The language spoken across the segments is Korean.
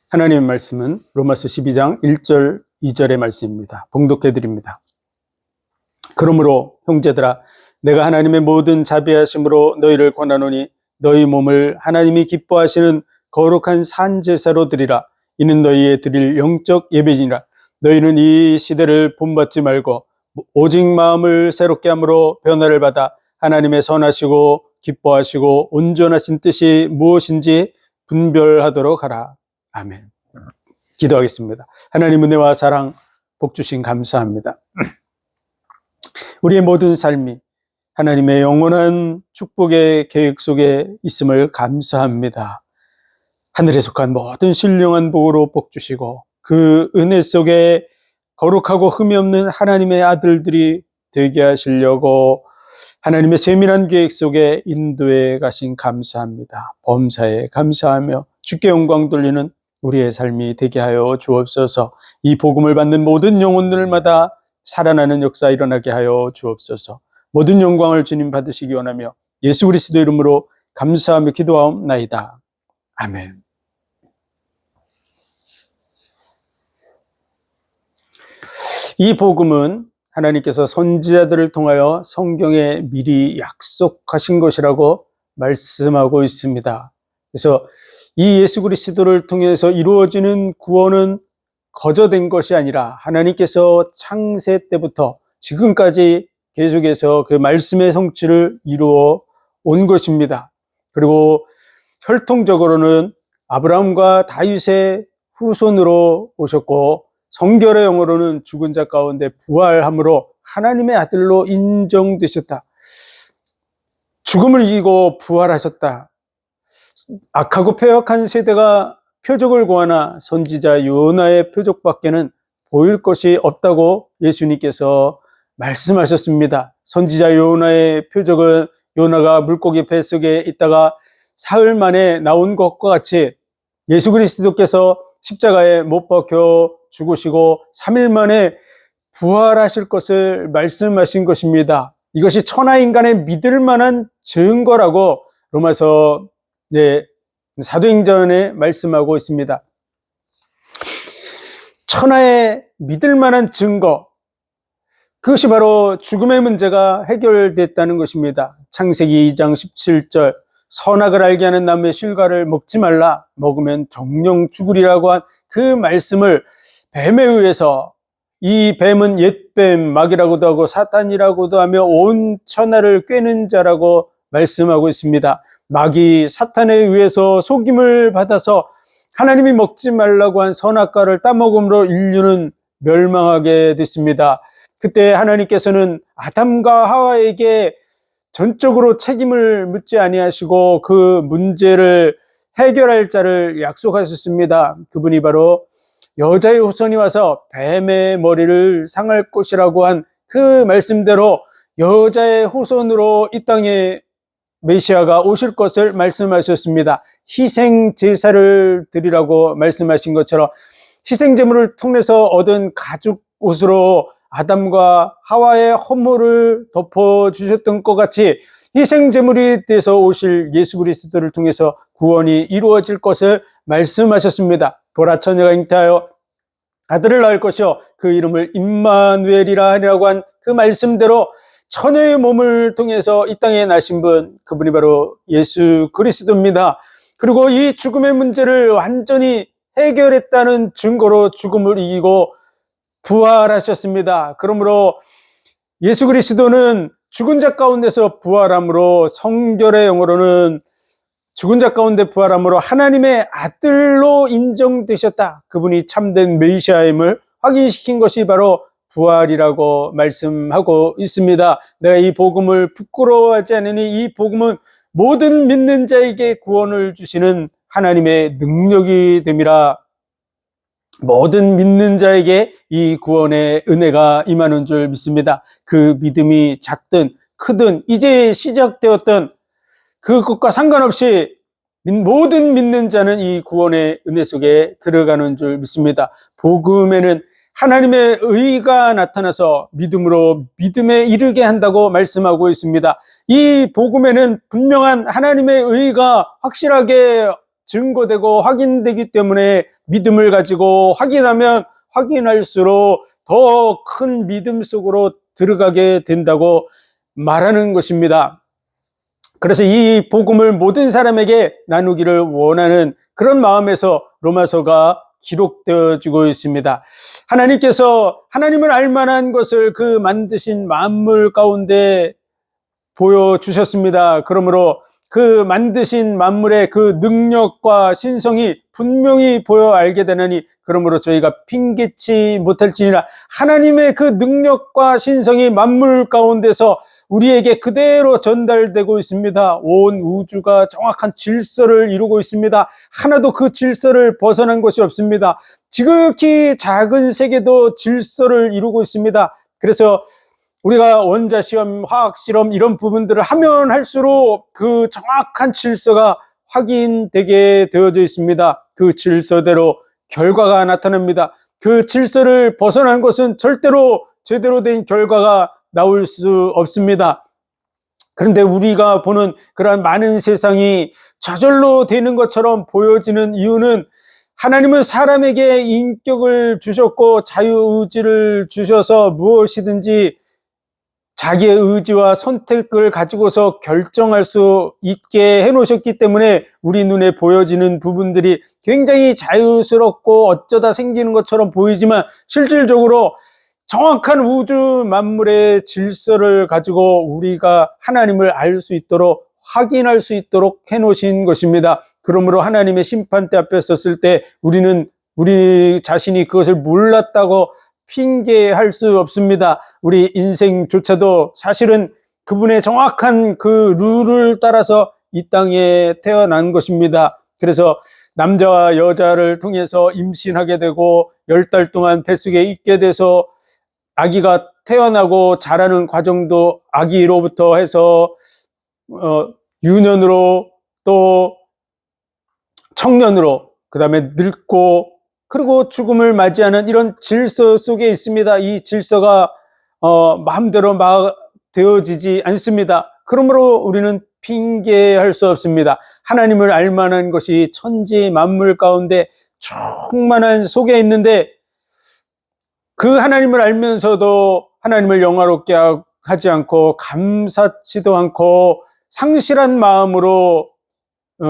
하나님의 말씀은 로마서 12장 1절 2절의 말씀입니다. 봉독해 드립니다. 그러므로 형제들아 내가 하나님의 모든 자비하심으로 너희를 권하노니 너희 몸을 하나님이 기뻐하시는 거룩한 산제사로 드리라. 이는 너희의 드릴 영적 예배니라. 너희는 이 시대를 본받지 말고 오직 마음을 새롭게 함으로 변화를 받아 하나님의 선하시고 기뻐하시고 온전하신 뜻이 무엇인지 분별하도록 하라. 아멘. 기도하겠습니다. 하나님 은혜와 사랑 복 주신 감사합니다. 우리의 모든 삶이 하나님의 영원한 축복의 계획 속에 있음을 감사합니다. 하늘에 속한 모든 신령한 복으로 복 주시고 그 은혜 속에 거룩하고 흠이 없는 하나님의 아들들이 되게 하시려고 하나님의 세밀한 계획 속에 인도해 가신 감사합니다. 범사에 감사하며 주께 영광 돌리는 우리의 삶이 되게 하여 주옵소서. 이 복음을 받는 모든 영혼들마다 살아나는 역사 일어나게 하여 주옵소서. 모든 영광을 주님 받으시기 원하며 예수 그리스도 이름으로 감사하며 기도하옵나이다. 아멘. 이 복음은 하나님께서 선지자들을 통하여 성경에 미리 약속하신 것이라고 말씀하고 있습니다. 그래서 이 예수 그리스도를 통해서 이루어지는 구원은 거저된 것이 아니라 하나님께서 창세 때부터 지금까지 계속해서 그 말씀의 성취를 이루어 온 것입니다. 그리고 혈통적으로는 아브라함과 다윗의 후손으로 오셨고 성결의 영어로는 죽은 자 가운데 부활함으로 하나님의 아들로 인정되셨다. 죽음을 이기고 부활하셨다. 악하고 패역한 세대가 표적을 구하나 선지자 요나의 표적밖에는 보일 것이 없다고 예수님께서 말씀하셨습니다. 선지자 요나의 표적은 요나가 물고기 뱃속에 있다가 사흘 만에 나온 것과 같이 예수 그리스도께서 십자가에 못 박혀 죽으시고 3일 만에 부활하실 것을 말씀하신 것입니다. 이것이 천하인간의 믿을 만한 증거라고 로마서 사도행전에 말씀하고 있습니다. 천하의 믿을 만한 증거, 그것이 바로 죽음의 문제가 해결됐다는 것입니다. 창세기 2장 17절 선악을 알게 하는 나무의 실과를 먹지 말라, 먹으면 정령 죽으리라고 한 그 말씀을 뱀에 의해서, 이 뱀은 옛뱀, 마귀라고도 하고 사탄이라고도 하며 온 천하를 꿰는 자라고 말씀하고 있습니다. 마귀 사탄에 의해서 속임을 받아서 하나님이 먹지 말라고 한 선악과를 따먹음으로 인류는 멸망하게 됐습니다. 그때 하나님께서는 아담과 하와에게 전적으로 책임을 묻지 아니하시고 그 문제를 해결할 자를 약속하셨습니다. 그분이 바로 여자의 후손이 와서 뱀의 머리를 상할 것이라고 한 그 말씀대로 여자의 후손으로 이 땅에 메시아가 오실 것을 말씀하셨습니다. 희생 제사를 드리라고 말씀하신 것처럼 희생 제물을 통해서 얻은 가죽 옷으로 아담과 하와의 허물을 덮어주셨던 것 같이 희생 제물이 돼서 오실 예수 그리스도를 통해서 구원이 이루어질 것을 말씀하셨습니다. 보라 처녀가 잉태하여 아들을 낳을 것이요 그 이름을 임마누엘이라 하리라고 한 그 말씀대로 처녀의 몸을 통해서 이 땅에 나신 분, 그분이 바로 예수 그리스도입니다. 그리고 이 죽음의 문제를 완전히 해결했다는 증거로 죽음을 이기고 부활하셨습니다. 그러므로 예수 그리스도는 죽은 자 가운데서 부활함으로, 성결의 영어로는 죽은 자 가운데 부활함으로 하나님의 아들로 인정되셨다. 그분이 참된 메시아임을 확인시킨 것이 바로 부활이라고 말씀하고 있습니다. 내가 이 복음을 부끄러워하지 않으니 이 복음은 모든 믿는 자에게 구원을 주시는 하나님의 능력이 됨이라. 모든 믿는 자에게 이 구원의 은혜가 임하는 줄 믿습니다. 그 믿음이 작든 크든 이제 시작되었던 그것과 상관없이 모든 믿는 자는 이 구원의 은혜 속에 들어가는 줄 믿습니다. 복음에는 하나님의 의가 나타나서 믿음으로 믿음에 이르게 한다고 말씀하고 있습니다. 이 복음에는 분명한 하나님의 의가 확실하게 증거되고 확인되기 때문에 믿음을 가지고 확인하면 확인할수록 더 큰 믿음 속으로 들어가게 된다고 말하는 것입니다. 그래서 이 복음을 모든 사람에게 나누기를 원하는 그런 마음에서 로마서가 기록되어지고 있습니다. 하나님께서 하나님을 알만한 것을 그 만드신 만물 가운데 보여주셨습니다. 그러므로 그 만드신 만물의 그 능력과 신성이 분명히 보여 알게 되느니 그러므로 저희가 핑계치 못할지니라. 하나님의 그 능력과 신성이 만물 가운데서 우리에게 그대로 전달되고 있습니다. 온 우주가 정확한 질서를 이루고 있습니다. 하나도 그 질서를 벗어난 것이 없습니다. 지극히 작은 세계도 질서를 이루고 있습니다. 그래서 우리가 원자시험, 화학실험 이런 부분들을 하면 할수록 그 정확한 질서가 확인되게 되어져 있습니다. 그 질서대로 결과가 나타납니다. 그 질서를 벗어난 것은 절대로 제대로 된 결과가 나올 수 없습니다. 그런데 우리가 보는 그러한 많은 세상이 저절로 되는 것처럼 보여지는 이유는 하나님은 사람에게 인격을 주셨고 자유의지를 주셔서 무엇이든지 자기의 의지와 선택을 가지고서 결정할 수 있게 해놓으셨기 때문에 우리 눈에 보여지는 부분들이 굉장히 자유스럽고 어쩌다 생기는 것처럼 보이지만 실질적으로 정확한 우주 만물의 질서를 가지고 우리가 하나님을 알 수 있도록 확인할 수 있도록 해놓으신 것입니다. 그러므로 하나님의 심판대 앞에 섰을 때 우리는 우리 자신이 그것을 몰랐다고 핑계할 수 없습니다. 우리 인생조차도 사실은 그분의 정확한 그 룰을 따라서 이 땅에 태어난 것입니다. 그래서 남자와 여자를 통해서 임신하게 되고 10달 동안 뱃속에 있게 돼서 아기가 태어나고 자라는 과정도 아기로부터 해서 유년으로 또 청년으로 그 다음에 늙고 그리고 죽음을 맞이하는 이런 질서 속에 있습니다. 이 질서가 마음대로 되어지지 않습니다. 그러므로 우리는 핑계할 수 없습니다. 하나님을 알만한 것이 천지 만물 가운데 충만한 속에 있는데 그 하나님을 알면서도 하나님을 영화롭게 하지 않고 감사치도 않고 상실한 마음으로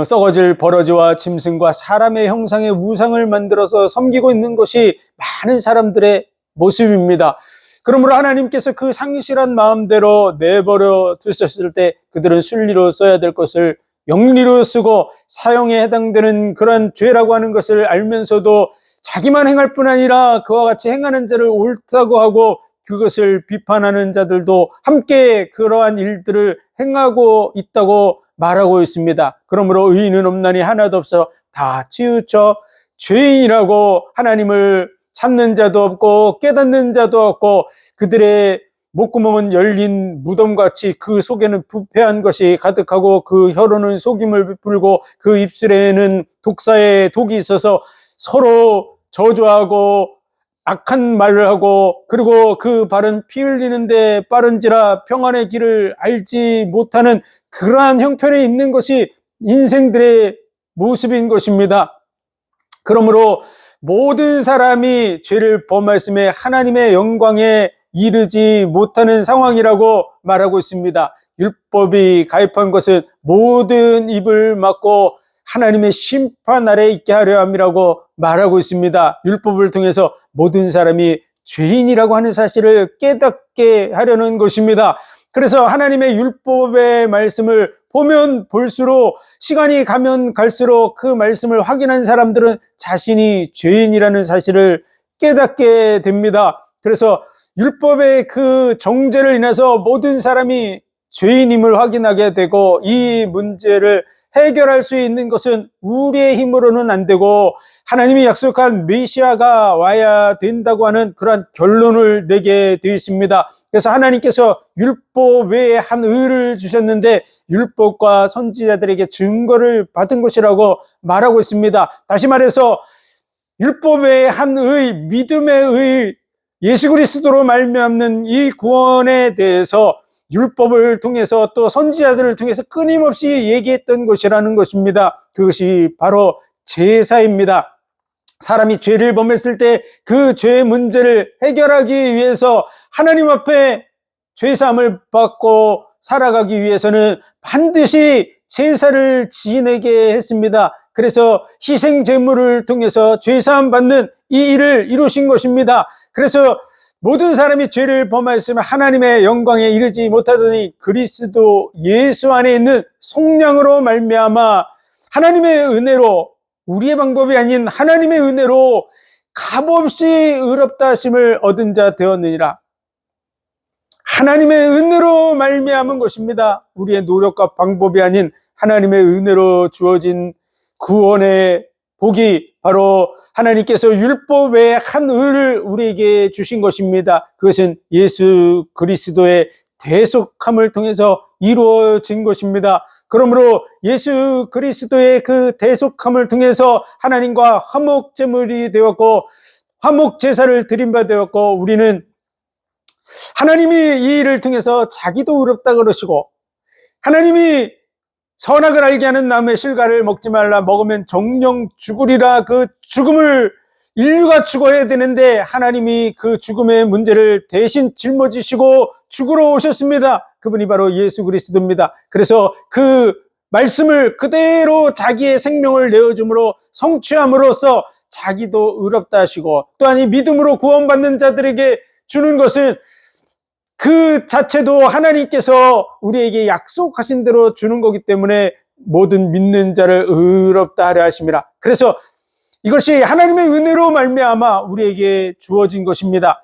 썩어질 버러지와 짐승과 사람의 형상의 우상을 만들어서 섬기고 있는 것이 많은 사람들의 모습입니다. 그러므로 하나님께서 그 상실한 마음대로 내버려 두셨을 때 그들은 순리로 써야 될 것을 영리로 쓰고 사형에 해당되는 그런 죄라고 하는 것을 알면서도 자기만 행할 뿐 아니라 그와 같이 행하는 자를 옳다고 하고 그것을 비판하는 자들도 함께 그러한 일들을 행하고 있다고 말하고 있습니다. 그러므로 의인은 없나니 하나도 없어 다 치우쳐 죄인이라고 하나님을 찾는 자도 없고 깨닫는 자도 없고 그들의 목구멍은 열린 무덤같이 그 속에는 부패한 것이 가득하고 그 혀로는 속임을 베풀고 그 입술에는 독사의 독이 있어서 서로 저주하고 악한 말을 하고 그리고 그 발은 피 흘리는데 빠른지라 평안의 길을 알지 못하는 그러한 형편에 있는 것이 인생들의 모습인 것입니다. 그러므로 모든 사람이 죄를 범했음에 하나님의 영광에 이르지 못하는 상황이라고 말하고 있습니다. 율법이 가입한 것은 모든 입을 막고 하나님의 심판 아래에 있게 하려 함이라고 말하고 있습니다. 율법을 통해서 모든 사람이 죄인이라고 하는 사실을 깨닫게 하려는 것입니다. 그래서 하나님의 율법의 말씀을 보면 볼수록 시간이 가면 갈수록 그 말씀을 확인한 사람들은 자신이 죄인이라는 사실을 깨닫게 됩니다. 그래서 율법의 그 정죄를 인해서 모든 사람이 죄인임을 확인하게 되고 이 문제를 해결할 수 있는 것은 우리의 힘으로는 안 되고 하나님이 약속한 메시아가 와야 된다고 하는 그러한 결론을 내게 되어 있습니다. 그래서 하나님께서 율법 외에 한 의를 주셨는데 율법과 선지자들에게 증거를 받은 것이라고 말하고 있습니다. 다시 말해서 율법 외에 한 의, 믿음의 의, 예수 그리스도로 말미암는 이 구원에 대해서 율법을 통해서 또 선지자들을 통해서 끊임없이 얘기했던 것이라는 것입니다. 그것이 바로 제사입니다. 사람이 죄를 범했을 때 그 죄의 문제를 해결하기 위해서 하나님 앞에 죄사함을 받고 살아가기 위해서는 반드시 제사를 지내게 했습니다. 그래서 희생 제물을 통해서 죄사함 받는 이 일을 이루신 것입니다. 그래서 모든 사람이 죄를 범하였으면 하나님의 영광에 이르지 못하더니 그리스도 예수 안에 있는 속량으로 말미암아 하나님의 은혜로, 우리의 방법이 아닌 하나님의 은혜로 값없이 의롭다 하심을 얻은 자 되었느니라. 하나님의 은혜로 말미암은 것입니다. 우리의 노력과 방법이 아닌 하나님의 은혜로 주어진 구원의 복이 바로 하나님께서 율법 외에 한 의를 우리에게 주신 것입니다. 그것은 예수 그리스도의 대속함을 통해서 이루어진 것입니다. 그러므로 예수 그리스도의 그 대속함을 통해서 하나님과 화목 제물이 되었고 화목 제사를 드린 바 되었고, 우리는 하나님이 이 일을 통해서 자기도 의롭다 그러시고, 하나님이 선악을 알게 하는 나무의 실과를 먹지 말라, 먹으면 정령 죽으리라, 그 죽음을 인류가 죽어야 되는데 하나님이 그 죽음의 문제를 대신 짊어지시고 죽으러 오셨습니다. 그분이 바로 예수 그리스도입니다. 그래서 그 말씀을 그대로 자기의 생명을 내어줌으로 성취함으로써 자기도 의롭다 하시고, 또한 이 믿음으로 구원받는 자들에게 주는 것은 그 자체도 하나님께서 우리에게 약속하신 대로 주는 거기 때문에 모든 믿는 자를 의롭다 하려 하심이라. 그래서 이것이 하나님의 은혜로 말미암아 우리에게 주어진 것입니다.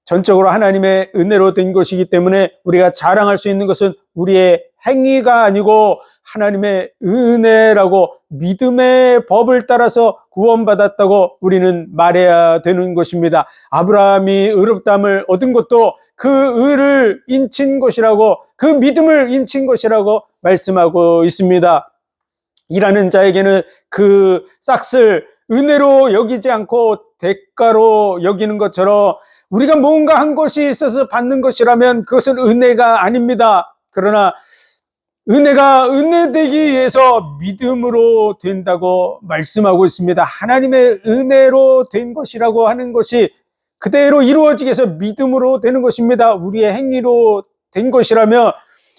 전적으로 하나님의 은혜로 된 것이기 때문에 우리가 자랑할 수 있는 것은 우리의 행위가 아니고 하나님의 은혜라고, 믿음의 법을 따라서 구원받았다고 우리는 말해야 되는 것입니다. 아브라함이 의롭다함을 얻은 것도 그 의를 인친 것이라고, 그 믿음을 인친 것이라고 말씀하고 있습니다. 일하는 자에게는 그 싹을 은혜로 여기지 않고 대가로 여기는 것처럼 우리가 뭔가 한 것이 있어서 받는 것이라면 그것은 은혜가 아닙니다. 그러나 은혜가 은혜되기 위해서 믿음으로 된다고 말씀하고 있습니다. 하나님의 은혜로 된 것이라고 하는 것이 그대로 이루어지게 해서 믿음으로 되는 것입니다. 우리의 행위로 된 것이라면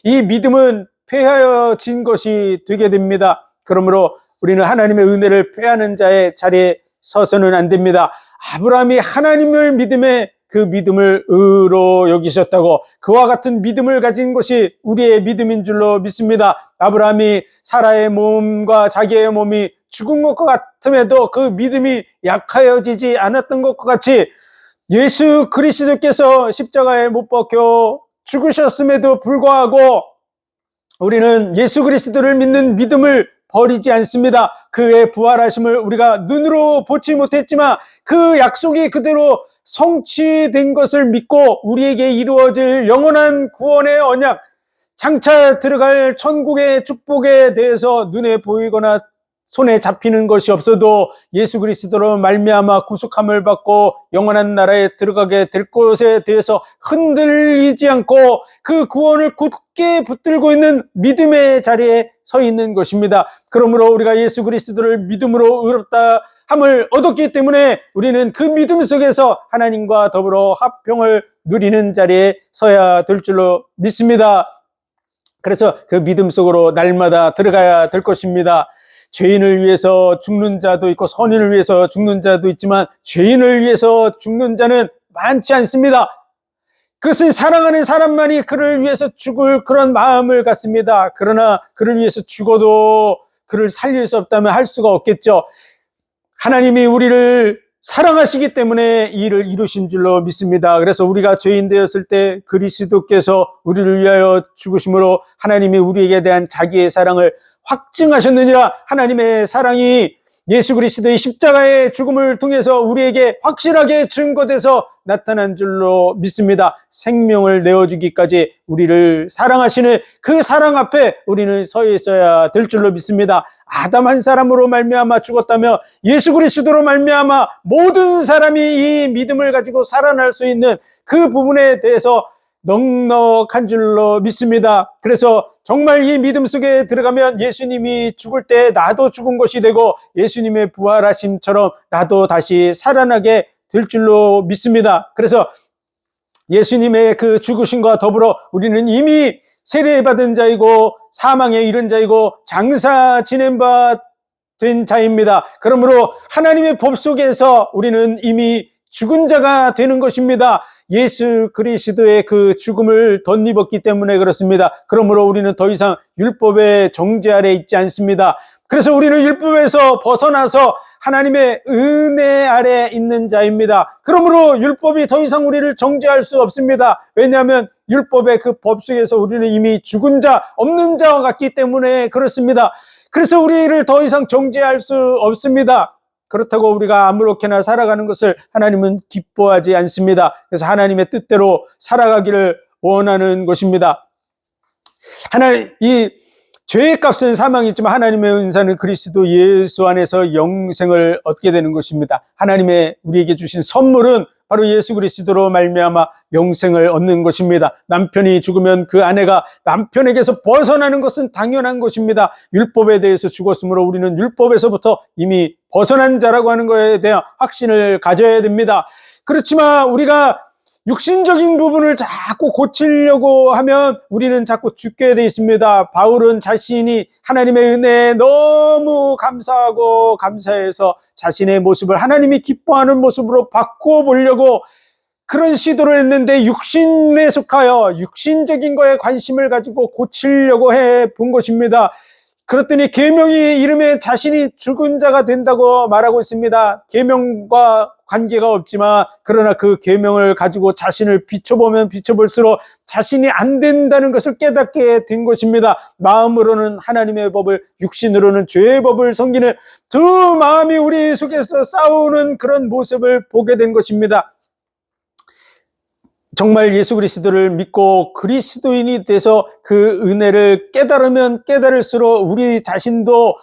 이 믿음은 폐하여진 것이 되게 됩니다. 그러므로 우리는 하나님의 은혜를 폐하는 자의 자리에 서서는 안 됩니다. 아브라함이 하나님을 믿음에 그 믿음을 의로 여기셨다고, 그와 같은 믿음을 가진 것이 우리의 믿음인 줄로 믿습니다. 아브라함이 사라의 몸과 자기의 몸이 죽은 것과 같음에도 그 믿음이 약하여지지 않았던 것과 같이 예수 그리스도께서 십자가에 못 박혀 죽으셨음에도 불구하고 우리는 예수 그리스도를 믿는 믿음을 버리지 않습니다. 그의 부활하심을 우리가 눈으로 보지 못했지만 그 약속이 그대로 성취된 것을 믿고 우리에게 이루어질 영원한 구원의 언약, 장차 들어갈 천국의 축복에 대해서 눈에 보이거나 손에 잡히는 것이 없어도 예수 그리스도로 말미암아 구속함을 받고 영원한 나라에 들어가게 될 것에 대해서 흔들리지 않고 그 구원을 굳게 붙들고 있는 믿음의 자리에 서 있는 것입니다. 그러므로 우리가 예수 그리스도를 믿음으로 의롭다 함을 얻었기 때문에 우리는 그 믿음 속에서 하나님과 더불어 화평을 누리는 자리에 서야 될 줄로 믿습니다. 그래서 그 믿음 속으로 날마다 들어가야 될 것입니다. 죄인을 위해서 죽는 자도 있고 선인을 위해서 죽는 자도 있지만 죄인을 위해서 죽는 자는 많지 않습니다. 그것은 사랑하는 사람만이 그를 위해서 죽을 그런 마음을 갖습니다. 그러나 그를 위해서 죽어도 그를 살릴 수 없다면 할 수가 없겠죠. 하나님이 우리를 사랑하시기 때문에 이 일을 이루신 줄로 믿습니다. 그래서 우리가 죄인 되었을 때 그리스도께서 우리를 위하여 죽으심으로 하나님이 우리에게 대한 자기의 사랑을 확증하셨느니라. 하나님의 사랑이 예수 그리스도의 십자가의 죽음을 통해서 우리에게 확실하게 증거돼서 나타난 줄로 믿습니다. 생명을 내어주기까지 우리를 사랑하시는 그 사랑 앞에 우리는 서 있어야 될 줄로 믿습니다. 아담 한 사람으로 말미암아 죽었다며 예수 그리스도로 말미암아 모든 사람이 이 믿음을 가지고 살아날 수 있는 그 부분에 대해서 넉넉한 줄로 믿습니다. 그래서 정말 이 믿음 속에 들어가면 예수님이 죽을 때 나도 죽은 것이 되고 예수님의 부활하심처럼 나도 다시 살아나게 될 줄로 믿습니다. 그래서 예수님의 그 죽으심과 더불어 우리는 이미 세례받은 자이고 사망에 이른 자이고 장사 지낸 바 된 자입니다. 그러므로 하나님의 법 속에서 우리는 이미 죽은 자가 되는 것입니다. 예수 그리스도의 그 죽음을 덧입었기 때문에 그렇습니다. 그러므로 우리는 더 이상 율법의 정죄 아래 있지 않습니다. 그래서 우리는 율법에서 벗어나서 하나님의 은혜 아래 있는 자입니다. 그러므로 율법이 더 이상 우리를 정죄할 수 없습니다. 왜냐하면 율법의 그 법 속에서 우리는 이미 죽은 자, 없는 자와 같기 때문에 그렇습니다. 그래서 우리를 더 이상 정죄할 수 없습니다. 그렇다고 우리가 아무렇게나 살아가는 것을 하나님은 기뻐하지 않습니다. 그래서 하나님의 뜻대로 살아가기를 원하는 것입니다. 이 죄의 값은 사망이지만 하나님의 은사는 그리스도 예수 안에서 영생을 얻게 되는 것입니다. 하나님의 우리에게 주신 선물은 바로 예수 그리스도로 말미암아 영생을 얻는 것입니다. 남편이 죽으면 그 아내가 남편에게서 벗어나는 것은 당연한 것입니다. 율법에 대해서 죽었으므로 우리는 율법에서부터 이미 벗어난 자라고 하는 것에 대한 확신을 가져야 됩니다. 그렇지만 우리가 육신적인 부분을 자꾸 고치려고 하면 우리는 자꾸 죽게 돼 있습니다. 바울은 자신이 하나님의 은혜에 너무 감사하고 감사해서 자신의 모습을 하나님이 기뻐하는 모습으로 바꿔보려고 그런 시도를 했는데 육신에 속하여 육신적인 거에 관심을 가지고 고치려고 해본 것입니다. 그랬더니 계명이 이름에 자신이 죽은 자가 된다고 말하고 있습니다. 계명과 관계가 없지만 그러나 그 계명을 가지고 자신을 비춰보면 비춰볼수록 자신이 안 된다는 것을 깨닫게 된 것입니다. 마음으로는 하나님의 법을, 육신으로는 죄의 법을 섬기는 두 마음이 우리 속에서 싸우는 그런 모습을 보게 된 것입니다. 정말 예수 그리스도를 믿고 그리스도인이 돼서 그 은혜를 깨달으면 깨달을수록 우리 자신도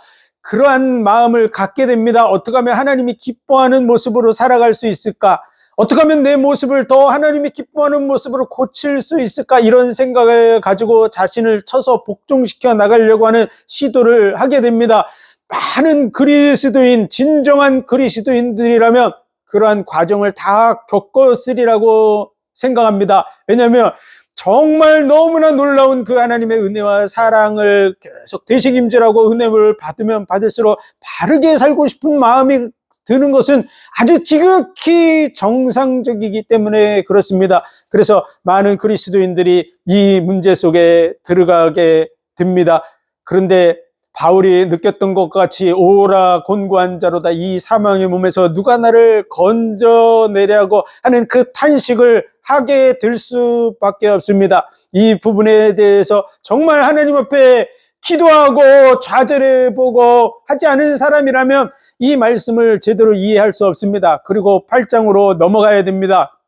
그러한 마음을 갖게 됩니다. 어떻게 하면 하나님이 기뻐하는 모습으로 살아갈 수 있을까? 어떻게 하면 내 모습을 더 하나님이 기뻐하는 모습으로 고칠 수 있을까? 이런 생각을 가지고 자신을 쳐서 복종시켜 나가려고 하는 시도를 하게 됩니다. 많은 그리스도인, 진정한 그리스도인들이라면 그러한 과정을 다 겪었으리라고 생각합니다. 왜냐하면 정말 너무나 놀라운 그 하나님의 은혜와 사랑을 계속 되새김질하고 은혜를 받으면 받을수록 바르게 살고 싶은 마음이 드는 것은 아주 지극히 정상적이기 때문에 그렇습니다. 그래서 많은 그리스도인들이 이 문제 속에 들어가게 됩니다. 그런데 바울이 느꼈던 것 같이 오라 곤고한 자로다 이 사망의 몸에서 누가 나를 건져내려고 하는 그 탄식을 하게 될 수밖에 없습니다. 이 부분에 대해서 정말 하나님 앞에 기도하고 좌절해보고 하지 않은 사람이라면 이 말씀을 제대로 이해할 수 없습니다. 그리고 8장으로 넘어가야 됩니다.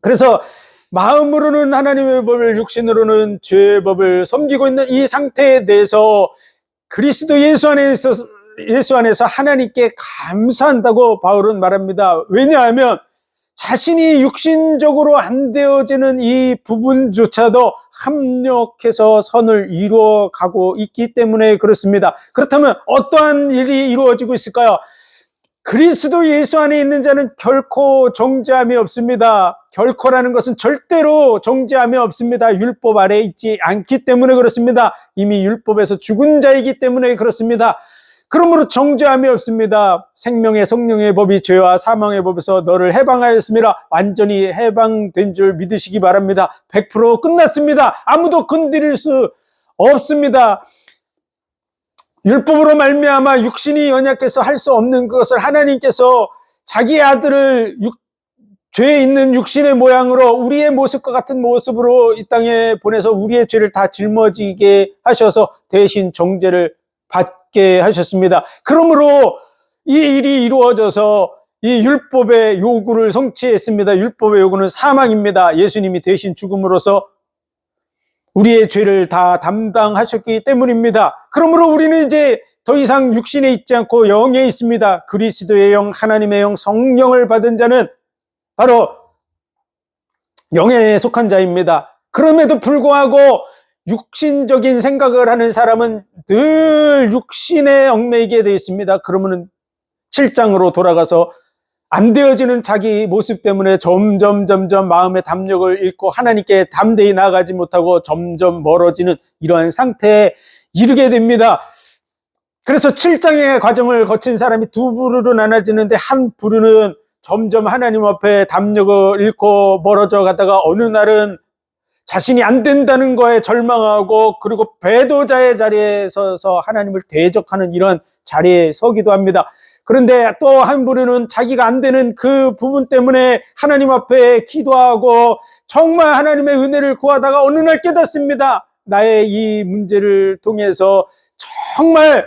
그래서 마음으로는 하나님의 법을, 육신으로는 죄의 법을 섬기고 있는 이 상태에 대해서 그리스도 예수 안에서 하나님께 감사한다고 바울은 말합니다. 왜냐하면 자신이 육신적으로 안 되어지는 이 부분조차도 합력해서 선을 이루어가고 있기 때문에 그렇습니다. 그렇다면 어떠한 일이 이루어지고 있을까요? 그리스도 예수 안에 있는 자는 결코 정죄함이 없습니다. 결코라는 것은 절대로 정죄함이 없습니다. 율법 아래에 있지 않기 때문에 그렇습니다. 이미 율법에서 죽은 자이기 때문에 그렇습니다. 그러므로 정죄함이 없습니다. 생명의 성령의 법이 죄와 사망의 법에서 너를 해방하였습니다. 완전히 해방된 줄 믿으시기 바랍니다. 100% 끝났습니다. 아무도 건드릴 수 없습니다. 율법으로 말미암아 육신이 연약해서 할 수 없는 것을 하나님께서 자기의 아들을 죄에 있는 육신의 모양으로 우리의 모습과 같은 모습으로 이 땅에 보내서 우리의 죄를 다 짊어지게 하셔서 대신 정죄를 받게 하셨습니다. 그러므로 이 일이 이루어져서 이 율법의 요구를 성취했습니다. 율법의 요구는 사망입니다. 예수님이 대신 죽음으로써 우리의 죄를 다 담당하셨기 때문입니다. 그러므로 우리는 이제 더 이상 육신에 있지 않고 영에 있습니다. 그리스도의 영, 하나님의 영, 성령을 받은 자는 바로 영에 속한 자입니다. 그럼에도 불구하고 육신적인 생각을 하는 사람은 늘 육신에 얽매이게 되어 있습니다. 그러면 7장으로 돌아가서 안 되어지는 자기 모습 때문에 점점 마음의 담력을 잃고 하나님께 담대히 나아가지 못하고 점점 멀어지는 이러한 상태에 이르게 됩니다. 그래서 7장의 과정을 거친 사람이 두 부류로 나눠지는데, 한 부류는 점점 하나님 앞에 담력을 잃고 멀어져 가다가 어느 날은 자신이 안 된다는 거에 절망하고, 그리고 배도자의 자리에 서서 하나님을 대적하는 이런 자리에 서기도 합니다. 그런데 또 한 부류는 자기가 안 되는 그 부분 때문에 하나님 앞에 기도하고 정말 하나님의 은혜를 구하다가 어느 날 깨닫습니다. 나의 이 문제를 통해서 정말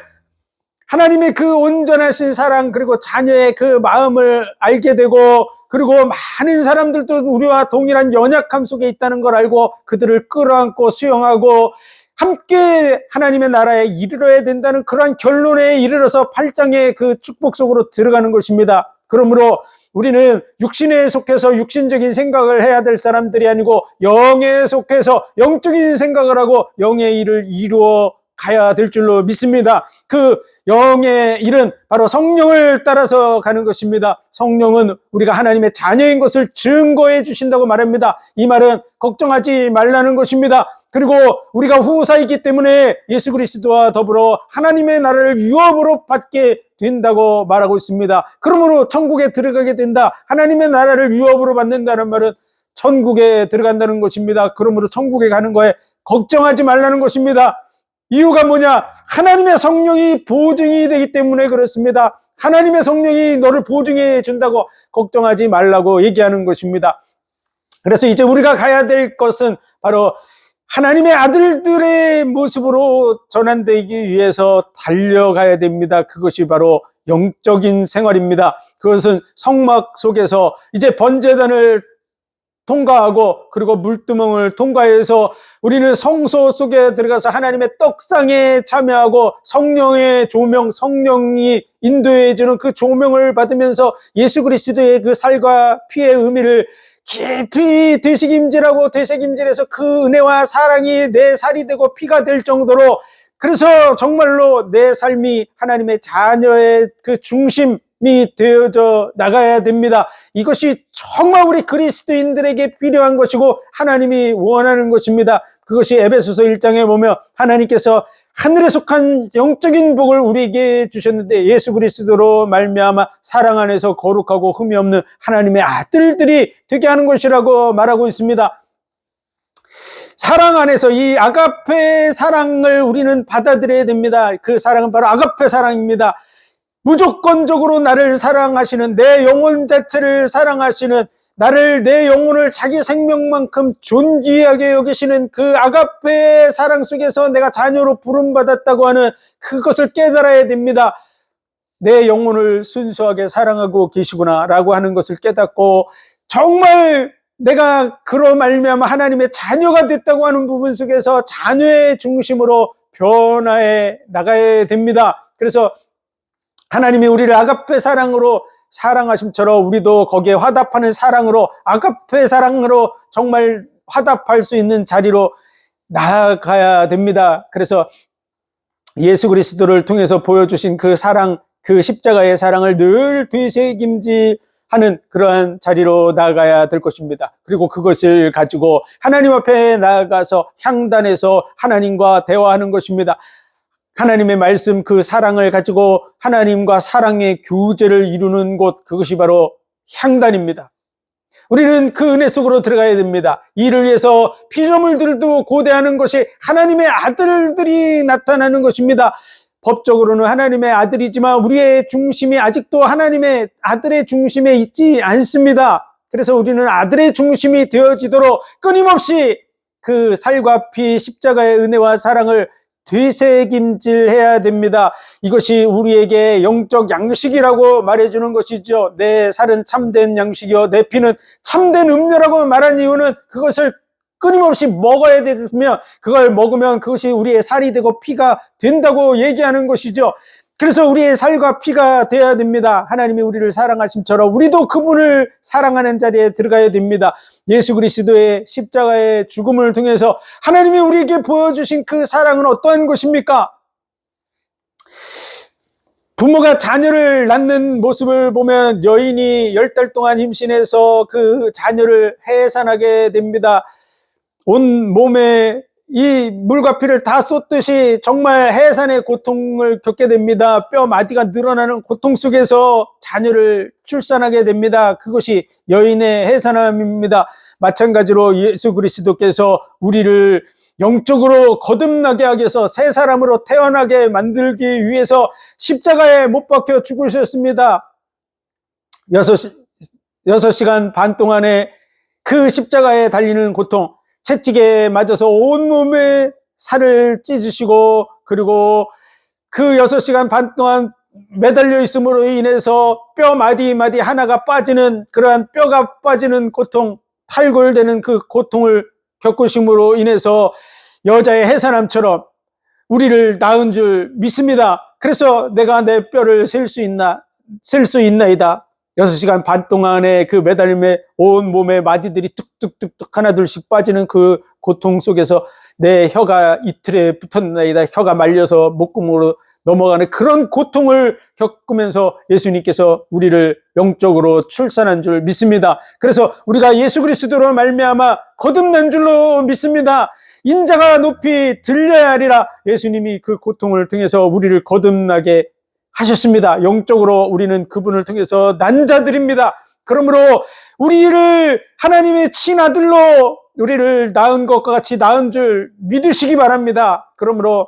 하나님의 그 온전하신 사랑, 그리고 자녀의 그 마음을 알게 되고, 그리고 많은 사람들도 우리와 동일한 연약함 속에 있다는 걸 알고 그들을 끌어안고 수용하고 함께 하나님의 나라에 이르러야 된다는 그러한 결론에 이르러서 8장의 그 축복 속으로 들어가는 것입니다. 그러므로 우리는 육신에 속해서 육신적인 생각을 해야 될 사람들이 아니고 영에 속해서 영적인 생각을 하고 영의 일을 이루어 가야 될 줄로 믿습니다. 그 영의 일은 바로 성령을 따라서 가는 것입니다. 성령은 우리가 하나님의 자녀인 것을 증거해 주신다고 말합니다. 이 말은 걱정하지 말라는 것입니다. 그리고 우리가 후사이기 때문에 예수 그리스도와 더불어 하나님의 나라를 유업으로 받게 된다고 말하고 있습니다. 그러므로 천국에 들어가게 된다. 하나님의 나라를 유업으로 받는다는 말은 천국에 들어간다는 것입니다. 그러므로 천국에 가는 거에 걱정하지 말라는 것입니다. 이유가 뭐냐? 하나님의 성령이 보증이 되기 때문에 그렇습니다. 하나님의 성령이 너를 보증해 준다고 걱정하지 말라고 얘기하는 것입니다. 그래서 이제 우리가 가야 될 것은 바로 하나님의 아들들의 모습으로 전환되기 위해서 달려가야 됩니다. 그것이 바로 영적인 생활입니다. 그것은 성막 속에서 이제 번제단을 통과하고, 그리고 물두멍을 통과해서 우리는 성소 속에 들어가서 하나님의 떡상에 참여하고 성령의 조명, 성령이 인도해 주는 그 조명을 받으면서 예수 그리스도의 그 살과 피의 의미를 깊이 되새김질해서 그 은혜와 사랑이 내 살이 되고 피가 될 정도로, 그래서 정말로 내 삶이 하나님의 자녀의 그 중심이 되어져 나가야 됩니다. 이것이 정말 우리 그리스도인들에게 필요한 것이고 하나님이 원하는 것입니다. 그것이 에베소서 1장에 보면 하나님께서 하늘에 속한 영적인 복을 우리에게 주셨는데, 예수 그리스도로 말미암아 사랑 안에서 거룩하고 흠이 없는 하나님의 아들들이 되게 하는 것이라고 말하고 있습니다. 사랑 안에서 이 아가페 사랑을 우리는 받아들여야 됩니다. 그 사랑은 바로 아가페 사랑입니다. 무조건적으로 나를 사랑하시는, 내 영혼 자체를 사랑하시는, 나를, 내 영혼을 자기 생명만큼 존귀하게 여기시는 그 아가페의 사랑 속에서 내가 자녀로 부름받았다고 하는 그것을 깨달아야 됩니다. 내 영혼을 순수하게 사랑하고 계시구나 라고 하는 것을 깨닫고, 정말 내가 그로 말미암아 하나님의 자녀가 됐다고 하는 부분 속에서 자녀의 중심으로 변화해 나가야 됩니다. 그래서 하나님이 우리를 아가페 사랑으로 사랑하심처럼 우리도 거기에 화답하는 사랑으로, 아가페 사랑으로 정말 화답할 수 있는 자리로 나아가야 됩니다. 그래서 예수 그리스도를 통해서 보여주신 그 사랑, 그 십자가의 사랑을 늘 되새김질하는 그러한 자리로 나아가야 될 것입니다. 그리고 그것을 가지고 하나님 앞에 나아가서 향단에서 하나님과 대화하는 것입니다. 하나님의 말씀, 그 사랑을 가지고 하나님과 사랑의 교제를 이루는 곳, 그것이 바로 향단입니다. 우리는 그 은혜 속으로 들어가야 됩니다. 이를 위해서 피조물들도 고대하는 것이 하나님의 아들들이 나타나는 것입니다. 법적으로는 하나님의 아들이지만 우리의 중심이 아직도 하나님의 아들의 중심에 있지 않습니다. 그래서 우리는 아들의 중심이 되어지도록 끊임없이 그 살과 피 십자가의 은혜와 사랑을 되새김질해야 됩니다. 이것이 우리에게 영적 양식이라고 말해주는 것이죠. 내 살은 참된 양식이요 내 피는 참된 음료라고 말한 이유는 그것을 끊임없이 먹어야 되면, 그걸 먹으면 그것이 우리의 살이 되고 피가 된다고 얘기하는 것이죠. 그래서 우리의 살과 피가 되어야 됩니다. 하나님이 우리를 사랑하심처럼 우리도 그분을 사랑하는 자리에 들어가야 됩니다. 예수 그리스도의 십자가의 죽음을 통해서 하나님이 우리에게 보여주신 그 사랑은 어떠한 것입니까? 부모가 자녀를 낳는 모습을 보면 여인이 10달 동안 임신해서 그 자녀를 해산하게 됩니다. 온 몸에 이 물과 피를 다 쏟듯이 정말 해산의 고통을 겪게 됩니다. 뼈 마디가 늘어나는 고통 속에서 자녀를 출산하게 됩니다. 그것이 여인의 해산함입니다. 마찬가지로 예수 그리스도께서 우리를 영적으로 거듭나게 하기 위해서 새 사람으로 태어나게 만들기 위해서 십자가에 못 박혀 죽으셨습니다. 6시간 반 동안에 그 십자가에 달리는 고통, 채찍에 맞아서 온몸에 살을 찢으시고, 그리고 그 6시간 반 동안 매달려 있음으로 인해서 뼈 마디 하나가 빠지는, 그러한 뼈가 빠지는 고통, 탈골되는 그 고통을 겪으심으로 인해서 여자의 해산함처럼 우리를 낳은 줄 믿습니다. 그래서 내가 내 뼈를 셀 수 있나이다. 6시간 반 동안의 그 매달림에 온 몸의 마디들이 뚝뚝뚝뚝 하나둘씩 빠지는 그 고통 속에서 내 혀가 이틀에 붙었나이다. 혀가 말려서 목구멍으로 넘어가는 그런 고통을 겪으면서 예수님께서 우리를 영적으로 출산한 줄 믿습니다. 그래서 우리가 예수 그리스도로 말미암아 거듭난 줄로 믿습니다. 인자가 높이 들려야 하리라. 예수님이 그 고통을 통해서 우리를 거듭나게 하셨습니다. 영적으로 우리는 그분을 통해서 난 자들입니다. 그러므로 우리를 하나님의 친아들로 우리를 낳은 것과 같이 낳은 줄 믿으시기 바랍니다. 그러므로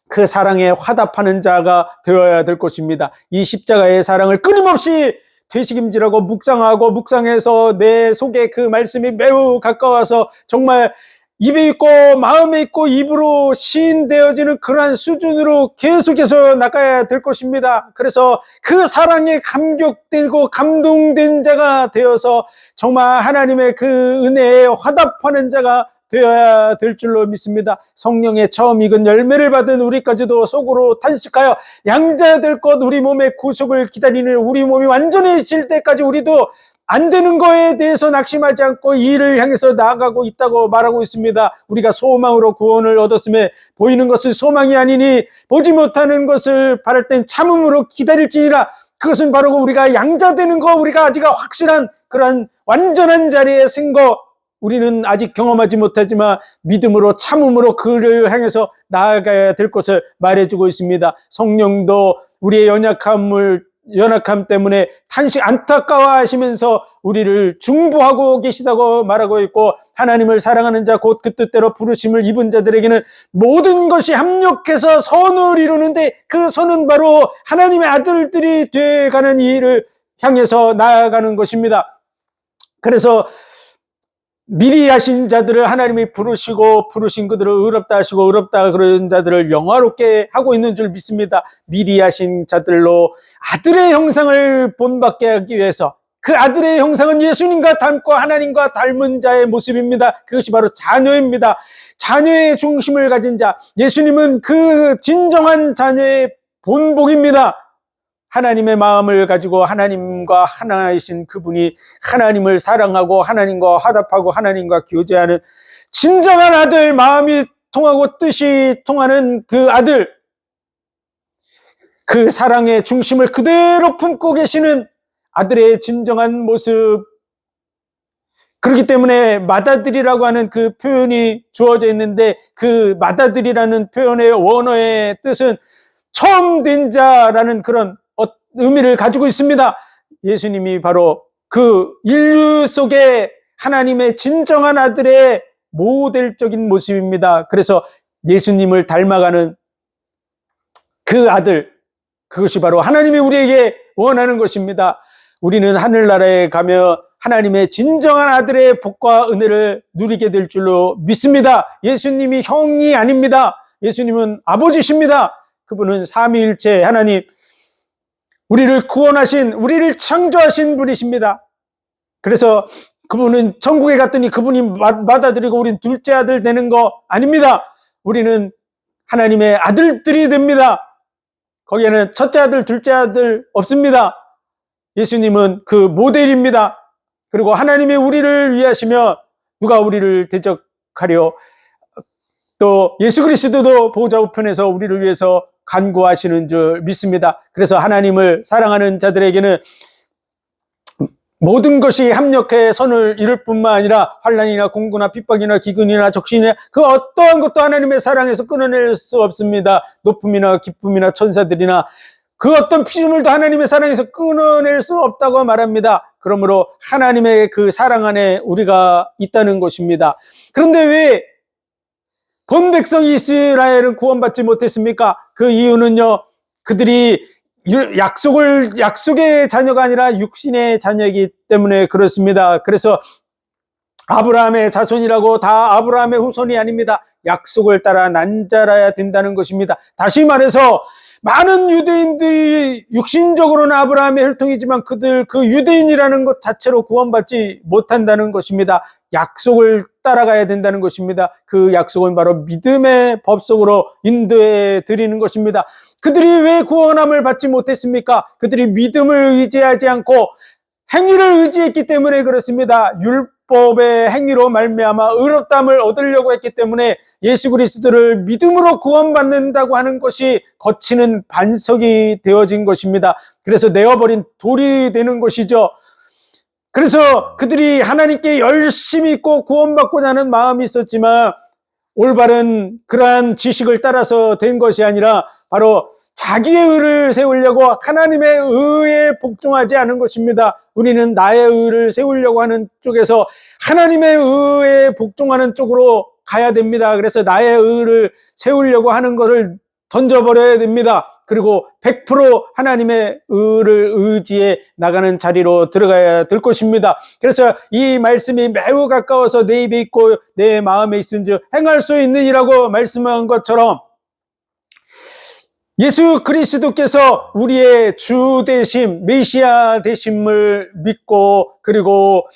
그 사랑에 화답하는 자가 되어야 될 것입니다. 이 십자가의 사랑을 끊임없이 되새김질하고 묵상해서 내 속에 그 말씀이 매우 가까워서 정말 입에 있고 마음에 있고 입으로 시인되어지는 그러한 수준으로 계속해서 나가야 될 것입니다. 그래서 그 사랑에 감격되고 감동된 자가 되어서 정말 하나님의 그 은혜에 화답하는 자가 되어야 될 줄로 믿습니다. 성령의 처음 익은 열매를 받은 우리까지도 속으로 탄식하여 양자 될 것, 우리 몸의 구속을 기다리는, 우리 몸이 완전해질 때까지 우리도 안 되는 거에 대해서 낙심하지 않고 이 일을 향해서 나아가고 있다고 말하고 있습니다. 우리가 소망으로 구원을 얻었음에 보이는 것은 소망이 아니니 보지 못하는 것을 바랄 땐 참음으로 기다릴지니라. 그것은 바로 우리가 양자되는 거, 우리가 아직 확실한 그런 완전한 자리에 쓴 거, 우리는 아직 경험하지 못하지만 믿음으로 참음으로 그를 향해서 나아가야 될 것을 말해주고 있습니다. 성령도 우리의 연약함 때문에 안타까워하시면서 우리를 중보하고 계시다고 말하고 있고, 하나님을 사랑하는 자 곧 그 뜻대로 부르심을 입은 자들에게는 모든 것이 합력해서 선을 이루는데, 그 선은 바로 하나님의 아들들이 되어가는 일을 향해서 나아가는 것입니다. 그래서 미리 하신 자들을 하나님이 부르시고, 부르신 그들을 의롭다 하시고, 의롭다 그런 자들을 영화롭게 하고 있는 줄 믿습니다. 미리 하신 자들로 아들의 형상을 본받게 하기 위해서, 그 아들의 형상은 예수님과 닮고 하나님과 닮은 자의 모습입니다. 그것이 바로 자녀입니다. 자녀의 중심을 가진 자, 예수님은 그 진정한 자녀의 본복입니다. 하나님의 마음을 가지고 하나님과 하나이신 그분이 하나님을 사랑하고 하나님과 화답하고 하나님과 교제하는 진정한 아들, 마음이 통하고 뜻이 통하는 그 아들, 그 사랑의 중심을 그대로 품고 계시는 아들의 진정한 모습. 그렇기 때문에 맏아들이라고 하는 그 표현이 주어져 있는데, 그 맏아들이라는 표현의 원어의 뜻은 처음 된 자라는 그런 의미를 가지고 있습니다. 예수님이 바로 그 인류 속에 하나님의 진정한 아들의 모델적인 모습입니다. 그래서 예수님을 닮아가는 그 아들, 그것이 바로 하나님이 우리에게 원하는 것입니다. 우리는 하늘나라에 가며 하나님의 진정한 아들의 복과 은혜를 누리게 될 줄로 믿습니다. 예수님이 형이 아닙니다. 예수님은 아버지십니다. 그분은 삼위일체 하나님, 우리를 구원하신, 우리를 창조하신 분이십니다. 그래서 그분은 천국에 갔더니 그분이 맏아들이고 우린 둘째 아들 되는 거 아닙니다. 우리는 하나님의 아들들이 됩니다. 거기에는 첫째 아들, 둘째 아들 없습니다. 예수님은 그 모델입니다. 그리고 하나님이 우리를 위하시며 누가 우리를 대적하려, 또 예수 그리스도도 보좌 우편에서 우리를 위해서 간구하시는 줄 믿습니다. 그래서 하나님을 사랑하는 자들에게는 모든 것이 합력해 선을 이룰 뿐만 아니라 환난이나 공고나 핍박이나 기근이나 적신이나 그 어떠한 것도 하나님의 사랑에서 끊어낼 수 없습니다. 높음이나 기쁨이나 천사들이나 그 어떤 피조물도 하나님의 사랑에서 끊어낼 수 없다고 말합니다. 그러므로 하나님의 그 사랑 안에 우리가 있다는 것입니다. 그런데 왜 본 백성 이스라엘은 구원받지 못했습니까? 그 이유는요, 그들이 약속의 자녀가 아니라 육신의 자녀이기 때문에 그렇습니다. 그래서 아브라함의 자손이라고 다 아브라함의 후손이 아닙니다. 약속을 따라 난 자라야 된다는 것입니다. 다시 말해서 많은 유대인들이 육신적으로는 아브라함의 혈통이지만 그들 그 유대인이라는 것 자체로 구원받지 못한다는 것입니다. 약속을 따라가야 된다는 것입니다. 그 약속은 바로 믿음의 법석으로 인도해 드리는 것입니다. 그들이 왜 구원함을 받지 못했습니까? 그들이 믿음을 의지하지 않고 행위를 의지했기 때문에 그렇습니다. 율법의 행위로 말미암아 의롭다함을 얻으려고 했기 때문에 예수 그리스도를 믿음으로 구원받는다고 하는 것이 거치는 반석이 되어진 것입니다. 그래서 내어버린 돌이 되는 것이죠. 그래서 그들이 하나님께 열심히 믿고 구원받고자 하는 마음이 있었지만 올바른 그러한 지식을 따라서 된 것이 아니라 바로 자기의 의를 세우려고 하나님의 의에 복종하지 않은 것입니다. 우리는 나의 의를 세우려고 하는 쪽에서 하나님의 의에 복종하는 쪽으로 가야 됩니다. 그래서 나의 의를 세우려고 하는 것을 던져버려야 됩니다. 그리고 100% 하나님의 의를 의지해 나가는 자리로 들어가야 될 것입니다. 그래서 이 말씀이 매우 가까워서 내 입에 있고 내 마음에 있은즉 행할 수 있느니라고 말씀한 것처럼 예수 그리스도께서 우리의 주 되심, 메시아 되심을 믿고 그리고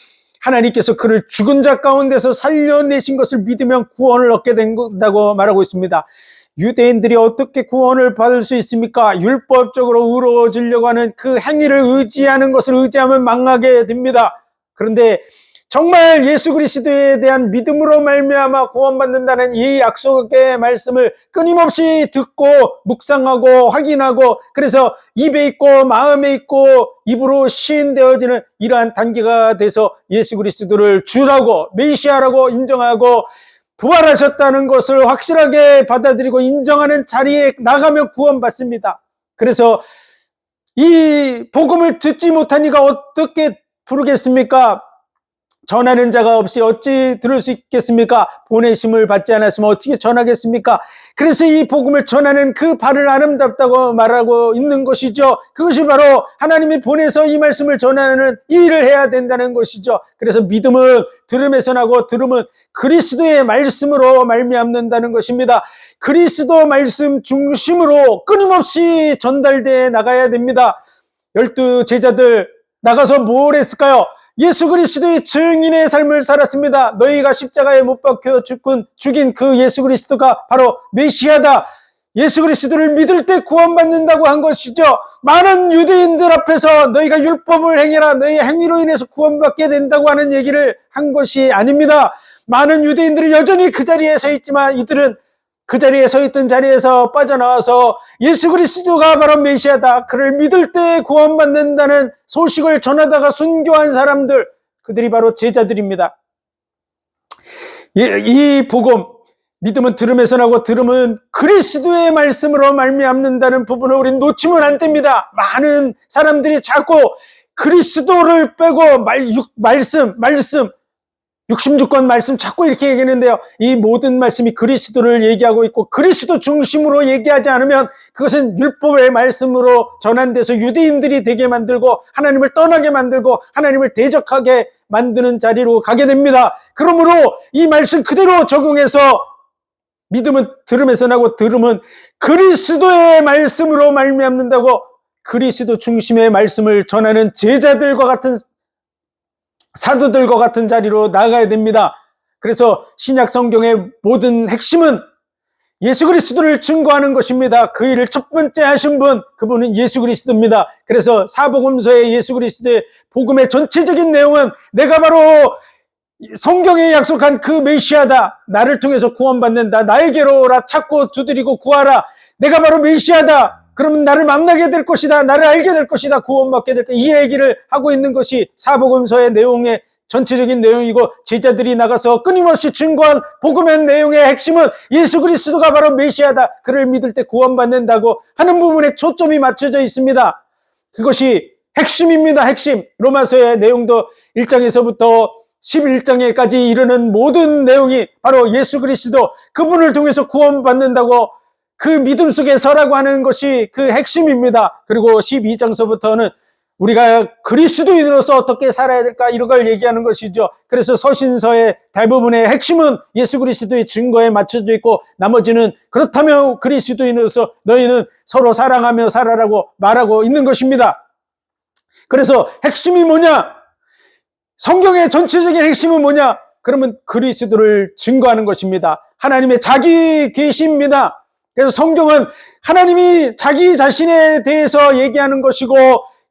하나님께서 그를 죽은 자 가운데서 살려내신 것을 믿으면 구원을 얻게 된다고 말하고 있습니다. 유대인들이 어떻게 구원을 받을 수 있습니까? 율법적으로 의로워지려고 하는 그 행위를 의지하는 것을 의지하면 망하게 됩니다. 그런데 정말 예수 그리스도에 대한 믿음으로 말미암아 구원받는다는 이 약속의 말씀을 끊임없이 듣고 묵상하고 확인하고 그래서 입에 있고 마음에 있고 입으로 시인되어지는 이러한 단계가 돼서 예수 그리스도를 주라고 메시아라고 인정하고 부활하셨다는 것을 확실하게 받아들이고 인정하는 자리에 나가면 구원받습니다. 그래서 이 복음을 듣지 못한 이가 어떻게 부르겠습니까? 전하는 자가 없이 어찌 들을 수 있겠습니까? 보내심을 받지 않았으면 어떻게 전하겠습니까? 그래서 이 복음을 전하는 그 발을 아름답다고 말하고 있는 것이죠. 그것이 바로 하나님이 보내서 이 말씀을 전하는 이 일을 해야 된다는 것이죠. 그래서 믿음은 들음에서 나고 들음은 그리스도의 말씀으로 말미암는다는 것입니다. 그리스도 말씀 중심으로 끊임없이 전달되어 나가야 됩니다. 12 제자들 나가서 뭘 했을까요? 예수 그리스도의 증인의 삶을 살았습니다. 너희가 십자가에 못 박혀 죽인 그 예수 그리스도가 바로 메시아다. 예수 그리스도를 믿을 때 구원받는다고 한 것이죠. 많은 유대인들 앞에서 너희가 율법을 행해라. 너희의 행위로 인해서 구원받게 된다고 하는 얘기를 한 것이 아닙니다. 많은 유대인들이 여전히 그 자리에 서 있지만 이들은 그 자리에 서 있던 자리에서 빠져나와서 예수 그리스도가 바로 메시아다. 그를 믿을 때 구원받는다는 소식을 전하다가 순교한 사람들, 그들이 바로 제자들입니다. 이 복음, 믿음은 들음에서 나고 들음은 그리스도의 말씀으로 말미암는다는 부분을 우리는 놓치면 안 됩니다. 많은 사람들이 자꾸 그리스도를 빼고 말씀 66권 말씀 자꾸 이렇게 얘기하는데요. 이 모든 말씀이 그리스도를 얘기하고 있고 그리스도 중심으로 얘기하지 않으면 그것은 율법의 말씀으로 전환돼서 유대인들이 되게 만들고 하나님을 떠나게 만들고 하나님을 대적하게 만드는 자리로 가게 됩니다. 그러므로 이 말씀 그대로 적용해서 믿음은 들음에서 나고 들음은 그리스도의 말씀으로 말미암는다고 그리스도 중심의 말씀을 전하는 제자들과 같은 사도들과 같은 자리로 나가야 됩니다. 그래서 신약 성경의 모든 핵심은 예수 그리스도를 증거하는 것입니다. 그 일을 첫 번째 하신 분, 그분은 예수 그리스도입니다. 그래서 사복음서의 예수 그리스도의 복음의 전체적인 내용은 내가 바로 성경에 약속한 그 메시아다. 나를 통해서 구원받는다. 나에게로 오라. 찾고 두드리고 구하라. 내가 바로 메시아다. 그러면 나를 만나게 될 것이다. 나를 알게 될 것이다. 구원받게 될 것이다. 이 얘기를 하고 있는 것이 사복음서의 내용의 전체적인 내용이고, 제자들이 나가서 끊임없이 증거한 복음의 내용의 핵심은 예수 그리스도가 바로 메시아다. 그를 믿을 때 구원받는다고 하는 부분에 초점이 맞춰져 있습니다. 그것이 핵심입니다. 핵심. 로마서의 내용도 1장에서부터 11장에까지 이르는 모든 내용이 바로 예수 그리스도, 그분을 통해서 구원받는다고 그 믿음 속에 서라고 하는 것이 그 핵심입니다. 그리고 12장서부터는 우리가 그리스도인으로서 어떻게 살아야 될까, 이런 걸 얘기하는 것이죠. 그래서 서신서의 대부분의 핵심은 예수 그리스도의 증거에 맞춰져 있고, 나머지는 그렇다면 그리스도인으로서 너희는 서로 사랑하며 살아라고 말하고 있는 것입니다. 그래서 핵심이 뭐냐? 성경의 전체적인 핵심은 뭐냐? 그러면 그리스도를 증거하는 것입니다. 하나님의 자기 계시입니다. 그래서 성경은 하나님이 자기 자신에 대해서 얘기하는 것이고,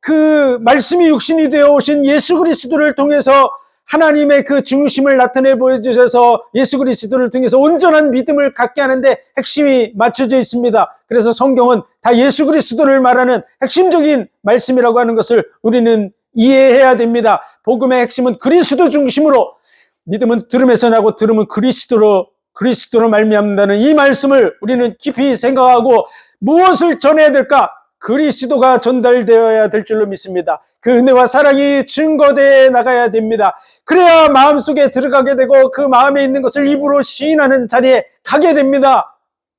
그 말씀이 육신이 되어 오신 예수 그리스도를 통해서 하나님의 그 중심을 나타내 보여주셔서 예수 그리스도를 통해서 온전한 믿음을 갖게 하는데 핵심이 맞춰져 있습니다. 그래서 성경은 다 예수 그리스도를 말하는 핵심적인 말씀이라고 하는 것을 우리는 이해해야 됩니다. 복음의 핵심은 그리스도 중심으로, 믿음은 들음에서 나고 들음은 그리스도로 말미암는다는 이 말씀을 우리는 깊이 생각하고, 무엇을 전해야 될까? 그리스도가 전달되어야 될 줄로 믿습니다. 그 은혜와 사랑이 증거되어 나가야 됩니다. 그래야 마음속에 들어가게 되고 그 마음에 있는 것을 입으로 시인하는 자리에 가게 됩니다.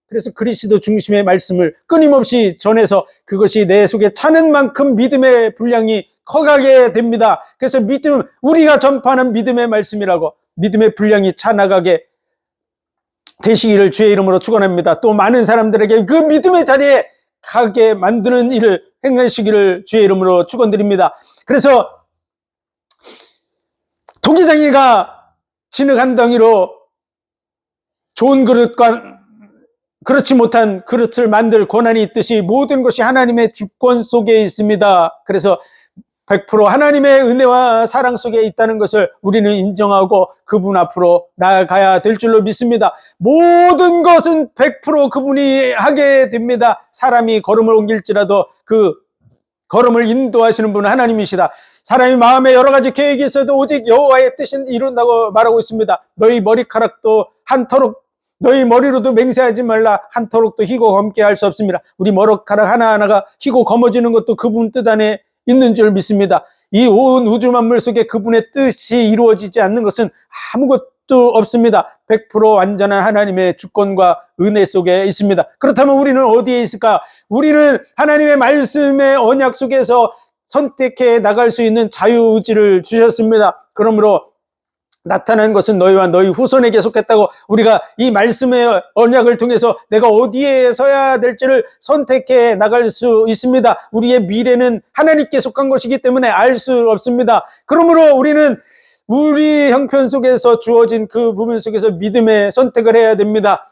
그래서 그리스도 중심의 말씀을 끊임없이 전해서 그것이 내 속에 차는 만큼 믿음의 분량이 커가게 됩니다. 그래서 우리가 전파하는 믿음의 말씀이라고, 믿음의 분량이 차나가게 되시기를 주의 이름으로 축원합니다. 또 많은 사람들에게 그 믿음의 자리에 가게 만드는 일을 행하시기를 주의 이름으로 축원드립니다. 그래서 토기장이가 진흙 덩이로 좋은 그릇과 그렇지 못한 그릇을 만들 권한이 있듯이 모든 것이 하나님의 주권 속에 있습니다. 그래서 100% 하나님의 은혜와 사랑 속에 있다는 것을 우리는 인정하고 그분 앞으로 나아가야 될 줄로 믿습니다. 모든 것은 100% 그분이 하게 됩니다. 사람이 걸음을 옮길지라도 그 걸음을 인도하시는 분은 하나님이시다. 사람이 마음에 여러 가지 계획이 있어도 오직 여호와의 뜻은 이룬다고 말하고 있습니다. 너희 머리카락도 너희 머리로도 맹세하지 말라. 한토록도 희고 검게 할 수 없습니다. 우리 머리카락 하나하나가 희고 검어지는 것도 그분 뜻 안에 있는 줄 믿습니다. 이 온 우주 만물 속에 그분의 뜻이 이루어지지 않는 것은 아무것도 없습니다. 100% 완전한 하나님의 주권과 은혜 속에 있습니다. 그렇다면 우리는 어디에 있을까? 우리는 하나님의 말씀의 언약 속에서 선택해 나갈 수 있는 자유의지를 주셨습니다. 그러므로 나타난 것은 너희와 너희 후손에게 속했다고, 우리가 이 말씀의 언약을 통해서 내가 어디에 서야 될지를 선택해 나갈 수 있습니다. 우리의 미래는 하나님께 속한 것이기 때문에 알 수 없습니다. 그러므로 우리는 우리 형편 속에서 주어진 그 부분 속에서 믿음의 선택을 해야 됩니다.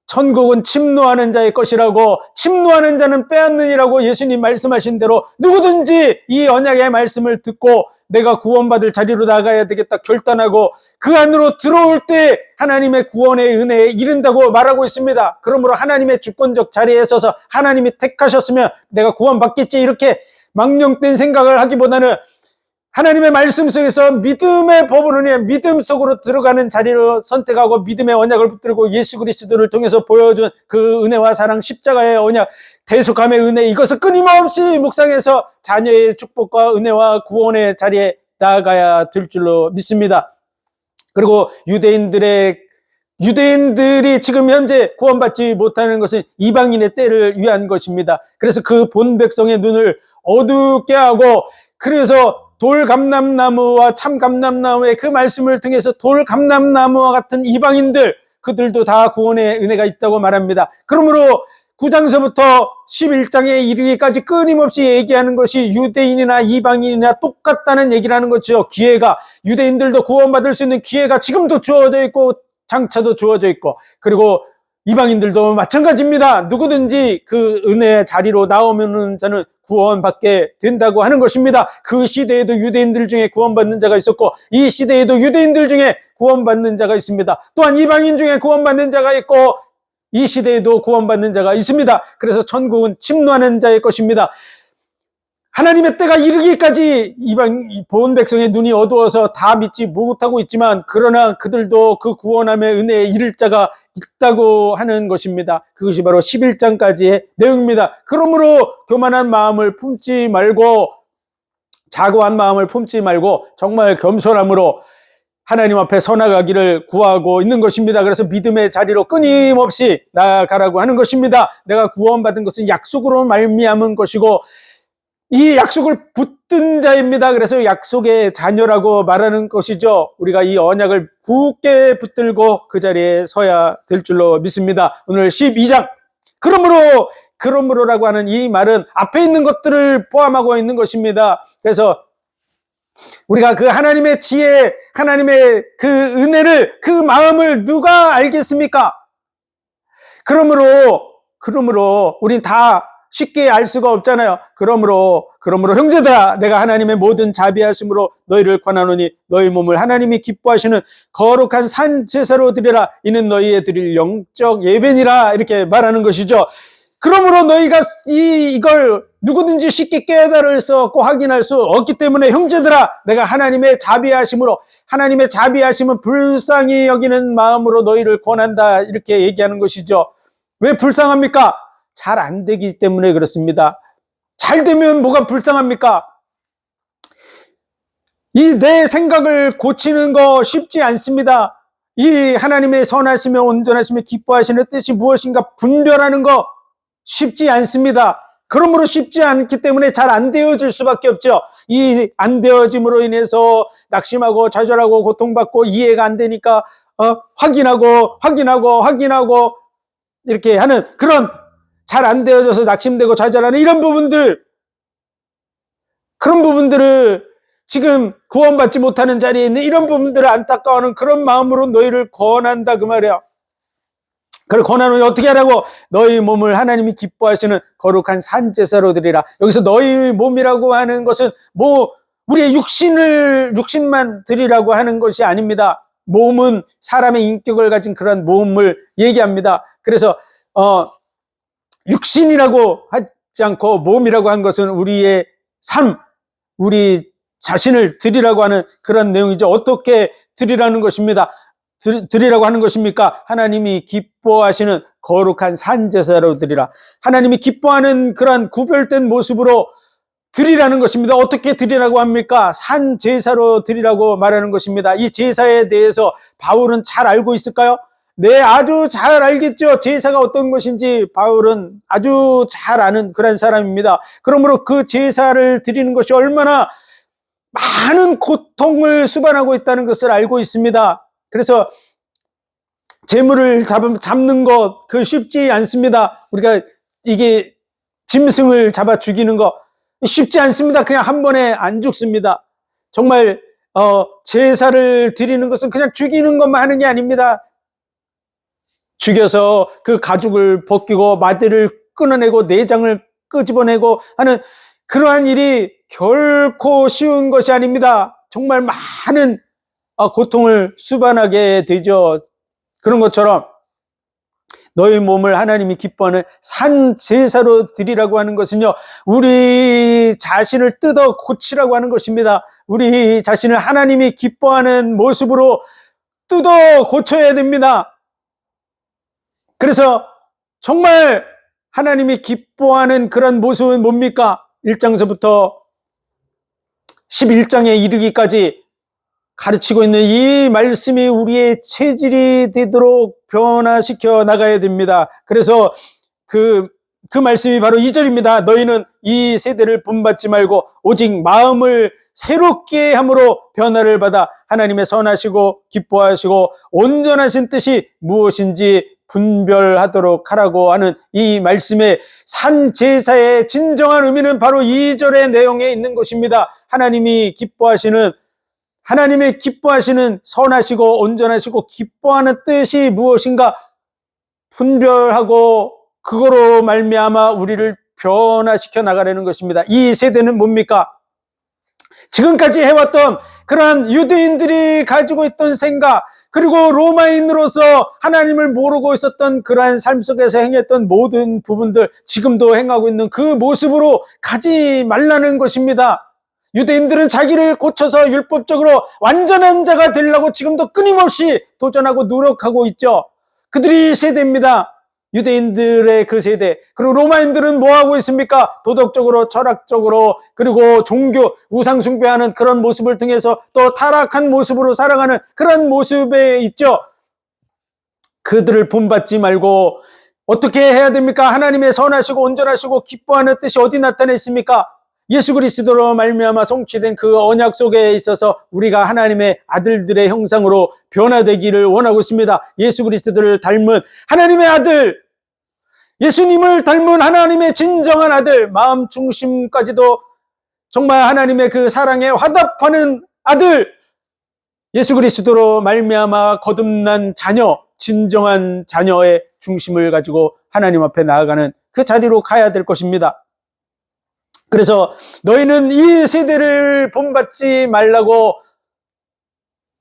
천국은 침노하는 자의 것이라고, 침노하는 자는 빼앗느니라고 예수님 말씀하신 대로 누구든지 이 언약의 말씀을 듣고 내가 구원받을 자리로 나가야 되겠다 결단하고 그 안으로 들어올 때 하나님의 구원의 은혜에 이른다고 말하고 있습니다. 그러므로 하나님의 주권적 자리에 서서 하나님이 택하셨으면 내가 구원받겠지, 이렇게 망령된 생각을 하기보다는 하나님의 말씀 속에서 믿음의 법으로 믿음 속으로 들어가는 자리로 선택하고 믿음의 언약을 붙들고 예수 그리스도를 통해서 보여준 그 은혜와 사랑, 십자가의 언약, 대속함의 은혜, 이것을 끊임없이 묵상해서 자녀의 축복과 은혜와 구원의 자리에 나아가야 될 줄로 믿습니다. 그리고 유대인들이 지금 현재 구원받지 못하는 것은 이방인의 때를 위한 것입니다. 그래서 그 본 백성의 눈을 어둡게 하고, 그래서 돌감람나무와 참감람나무의 그 말씀을 통해서 돌감람나무와 같은 이방인들, 그들도 다 구원의 은혜가 있다고 말합니다. 그러므로 9장서부터 11장에 이르기까지 끊임없이 얘기하는 것이 유대인이나 이방인이나 똑같다는 얘기를 하는 거죠. 기회가, 유대인들도 구원받을 수 있는 기회가 지금도 주어져 있고 장차도 주어져 있고, 그리고 이방인들도 마찬가지입니다. 누구든지 그 은혜의 자리로 나오면은 저는 구원받게 된다고 하는 것입니다. 그 시대에도 유대인들 중에 구원받는 자가 있었고, 이 시대에도 유대인들 중에 구원받는 자가 있습니다. 또한 이방인 중에 구원받는 자가 있고, 이 시대에도 구원받는 자가 있습니다. 그래서 천국은 침노하는 자의 것입니다. 하나님의 때가 이르기까지 본 백성의 눈이 어두워서 다 믿지 못하고 있지만, 그러나 그들도 그 구원함의 은혜에 이를 자가 있다고 하는 것입니다. 그것이 바로 11장까지의 내용입니다. 그러므로 교만한 마음을 품지 말고, 자고한 마음을 품지 말고 정말 겸손함으로 하나님 앞에 서나가기를 구하고 있는 것입니다. 그래서 믿음의 자리로 끊임없이 나아가라고 하는 것입니다. 내가 구원받은 것은 약속으로 말미암은 것이고, 이 약속을 붙든 자입니다. 그래서 약속의 자녀라고 말하는 것이죠. 우리가 이 언약을 굳게 붙들고 그 자리에 서야 될 줄로 믿습니다. 오늘 12장, 그러므로라고 하는 이 말은 앞에 있는 것들을 포함하고 있는 것입니다. 그래서 우리가 그 하나님의 지혜, 하나님의 그 은혜를, 그 마음을 누가 알겠습니까? 그러므로 우린 다 쉽게 알 수가 없잖아요. 그러므로 형제들아, 내가 하나님의 모든 자비하심으로 너희를 권하노니 너희 몸을 하나님이 기뻐하시는 거룩한 산 제사로 드리라. 이는 너희의 드릴 영적 예배니라. 이렇게 말하는 것이죠. 그러므로 너희가 이걸 누구든지 쉽게 깨달을 수 없고 확인할 수 없기 때문에, 형제들아, 내가 하나님의 자비하심으로, 하나님의 자비하심은 불쌍히 여기는 마음으로 너희를 권한다. 이렇게 얘기하는 것이죠. 왜 불쌍합니까? 잘 안 되기 때문에 그렇습니다. 잘 되면 뭐가 불쌍합니까? 이 내 생각을 고치는 거 쉽지 않습니다. 이 하나님의 선하시며 온전하시며 기뻐하시는 뜻이 무엇인가 분별하는 거 쉽지 않습니다. 그러므로 쉽지 않기 때문에 잘 안 되어질 수밖에 없죠. 이 안 되어짐으로 인해서 낙심하고 좌절하고 고통받고 이해가 안 되니까 확인하고 이렇게 하는, 그런 잘 안 되어져서 낙심되고 좌절하는 이런 부분들, 그런 부분들을 지금 구원받지 못하는 자리에 있는 이런 부분들을 안타까워하는 그런 마음으로 너희를 권한다, 그 말이야. 그걸 권하노니 어떻게 하라고? 너희 몸을 하나님이 기뻐하시는 거룩한 산제사로 드리라. 여기서 너희 몸이라고 하는 것은 우리의 육신만 드리라고 하는 것이 아닙니다. 몸은 사람의 인격을 가진 그런 몸을 얘기합니다. 그래서 육신이라고 하지 않고 몸이라고 한 것은 우리의 삶, 우리 자신을 드리라고 하는 그런 내용이죠. 어떻게 드리라는 것입니다. 드리라고 하는 것입니까? 하나님이 기뻐하시는 거룩한 산제사로 드리라. 하나님이 기뻐하는 그런 구별된 모습으로 드리라는 것입니다. 어떻게 드리라고 합니까? 산제사로 드리라고 말하는 것입니다. 이 제사에 대해서 바울은 잘 알고 있을까요? 네, 아주 잘 알겠죠. 제사가 어떤 것인지 바울은 아주 잘 아는 그런 사람입니다. 그러므로 그 제사를 드리는 것이 얼마나 많은 고통을 수반하고 있다는 것을 알고 있습니다. 그래서 재물을 잡는 것, 그 쉽지 않습니다. 우리가 이게 짐승을 잡아 죽이는 거 쉽지 않습니다. 그냥 한 번에 안 죽습니다. 정말 제사를 드리는 것은 그냥 죽이는 것만 하는 게 아닙니다. 죽여서 그 가죽을 벗기고 마디를 끊어내고 내장을 끄집어내고 하는 그러한 일이 결코 쉬운 것이 아닙니다. 정말 많은 고통을 수반하게 되죠. 그런 것처럼 너희 몸을 하나님이 기뻐하는 산 제사로 드리라고 하는 것은요, 우리 자신을 뜯어 고치라고 하는 것입니다. 우리 자신을 하나님이 기뻐하는 모습으로 뜯어 고쳐야 됩니다. 그래서 정말 하나님이 기뻐하는 그런 모습은 뭡니까? 1장서부터 11장에 이르기까지 가르치고 있는 이 말씀이 우리의 체질이 되도록 변화시켜 나가야 됩니다. 그래서 그 말씀이 바로 2절입니다. 너희는 이 세대를 본받지 말고 오직 마음을 새롭게 함으로 변화를 받아 하나님의 선하시고 기뻐하시고 온전하신 뜻이 무엇인지 분별하도록 하라고 하는 이 말씀의 산제사의 진정한 의미는 바로 2절의 내용에 있는 것입니다. 하나님의 기뻐하시는 선하시고 온전하시고 기뻐하는 뜻이 무엇인가 분별하고 그거로 말미암아 우리를 변화시켜 나가려는 것입니다. 이 세대는 뭡니까? 지금까지 해왔던 그러한 유대인들이 가지고 있던 생각, 그리고 로마인으로서 하나님을 모르고 있었던 그러한 삶 속에서 행했던 모든 부분들, 지금도 행하고 있는 그 모습으로 가지 말라는 것입니다. 유대인들은 자기를 고쳐서 율법적으로 완전한 자가 되려고 지금도 끊임없이 도전하고 노력하고 있죠. 그들이 세대입니다. 유대인들의 그 세대. 그리고 로마인들은 뭐 하고 있습니까? 도덕적으로, 철학적으로, 그리고 종교, 우상 숭배하는 그런 모습을 통해서 또 타락한 모습으로 살아가는 그런 모습에 있죠. 그들을 본받지 말고 어떻게 해야 됩니까? 하나님의 선하시고 온전하시고 기뻐하는 뜻이 어디 나타나 있습니까? 예수 그리스도로 말미암아 성취된 그 언약 속에 있어서 우리가 하나님의 아들들의 형상으로 변화되기를 원하고 있습니다. 예수 그리스도를 닮은 하나님의 아들, 예수님을 닮은 하나님의 진정한 아들, 마음 중심까지도 정말 하나님의 그 사랑에 화답하는 아들, 예수 그리스도로 말미암아 거듭난 자녀, 진정한 자녀의 중심을 가지고 하나님 앞에 나아가는 그 자리로 가야 될 것입니다. 그래서 너희는 이 세대를 본받지 말라고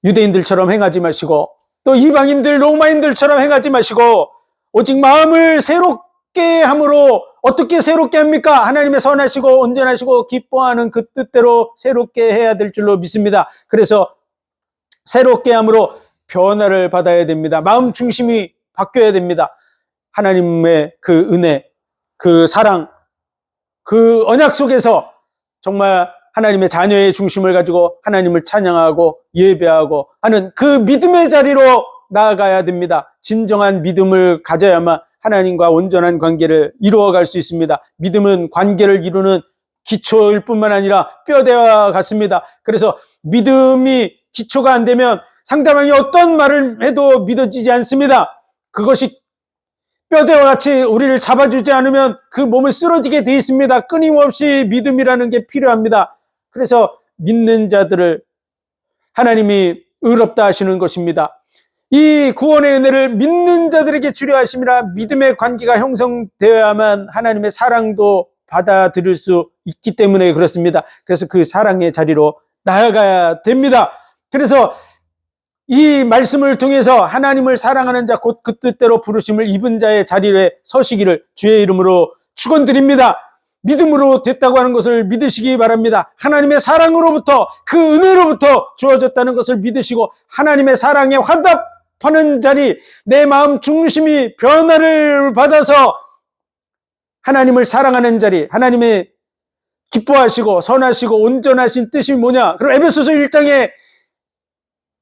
유대인들처럼 행하지 마시고 또 이방인들, 로마인들처럼 행하지 마시고 오직 마음을 새롭게 함으로 어떻게 새롭게 합니까? 하나님의 선하시고 온전하시고 기뻐하는 그 뜻대로 새롭게 해야 될 줄로 믿습니다. 그래서 새롭게 함으로 변화를 받아야 됩니다. 마음 중심이 바뀌어야 됩니다. 하나님의 그 은혜, 그 사랑, 그 언약 속에서 정말 하나님의 자녀의 중심을 가지고 하나님을 찬양하고 예배하고 하는 그 믿음의 자리로 나아가야 됩니다. 진정한 믿음을 가져야만 하나님과 온전한 관계를 이루어갈 수 있습니다. 믿음은 관계를 이루는 기초일 뿐만 아니라 뼈대와 같습니다. 그래서 믿음이 기초가 안 되면 상대방이 어떤 말을 해도 믿어지지 않습니다. 그것이 뼈대와 같이 우리를 잡아주지 않으면 그 몸을 쓰러지게 돼 있습니다. 끊임없이 믿음이라는 게 필요합니다. 그래서 믿는 자들을 하나님이 의롭다 하시는 것입니다. 이 구원의 은혜를 믿는 자들에게 주려 하심이라 믿음의 관계가 형성되어야만 하나님의 사랑도 받아들일 수 있기 때문에 그렇습니다. 그래서 그 사랑의 자리로 나아가야 됩니다. 그래서 이 말씀을 통해서 하나님을 사랑하는 자, 곧 그 뜻대로 부르심을 입은 자의 자리에 서시기를 주의 이름으로 축원드립니다. 믿음으로 됐다고 하는 것을 믿으시기 바랍니다. 하나님의 사랑으로부터, 그 은혜로부터 주어졌다는 것을 믿으시고 하나님의 사랑에 화답하는 자리, 내 마음 중심이 변화를 받아서 하나님을 사랑하는 자리, 하나님의 기뻐하시고 선하시고 온전하신 뜻이 뭐냐? 그럼 에베소서 1장에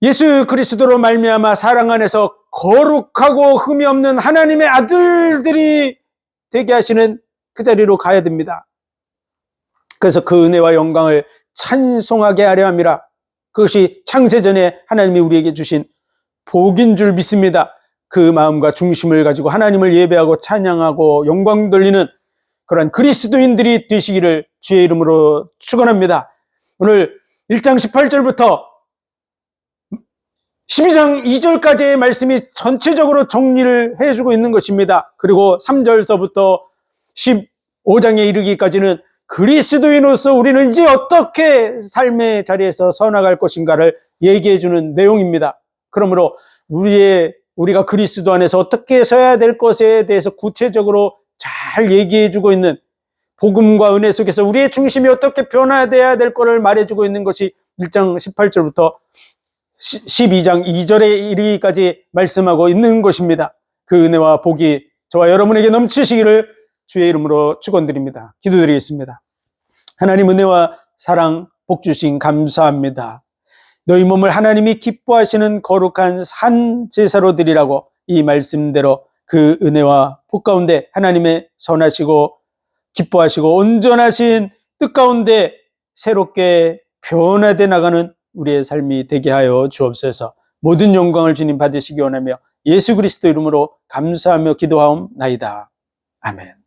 예수 그리스도로 말미암아 사랑 안에서 거룩하고 흠이 없는 하나님의 아들들이 되게 하시는 그 자리로 가야 됩니다. 그래서 그 은혜와 영광을 찬송하게 하려 함이라. 그것이 창세전에 하나님이 우리에게 주신 복인 줄 믿습니다. 그 마음과 중심을 가지고 하나님을 예배하고 찬양하고 영광 돌리는 그런 그리스도인들이 되시기를 주의 이름으로 축원합니다. 오늘 1장 18절부터 12장 2절까지의 말씀이 전체적으로 정리를 해주고 있는 것입니다. 그리고 3절서부터 15장에 이르기까지는 그리스도인으로서 우리는 이제 어떻게 삶의 자리에서 서나갈 것인가를 얘기해주는 내용입니다. 그러므로 우리가 그리스도 안에서 어떻게 서야 될 것에 대해서 구체적으로 잘 얘기해주고 있는 복음과 은혜 속에서 우리의 중심이 어떻게 변화돼야 될 것을 말해주고 있는 것이 1장 18절부터 12장 2절에 이르기까지 말씀하고 있는 것입니다. 그 은혜와 복이 저와 여러분에게 넘치시기를 주의 이름으로 축원드립니다. 기도드리겠습니다. 하나님 은혜와 사랑 복 주신 감사합니다. 너희 몸을 하나님이 기뻐하시는 거룩한 산 제사로 드리라고 이 말씀대로 그 은혜와 복 가운데 하나님의 선하시고 기뻐하시고 온전하신 뜻 가운데 새롭게 변화돼 나가는 우리의 삶이 되게 하여 주옵소서. 모든 영광을 주님 받으시기 원하며 예수 그리스도 이름으로 감사하며 기도하옵나이다. 아멘.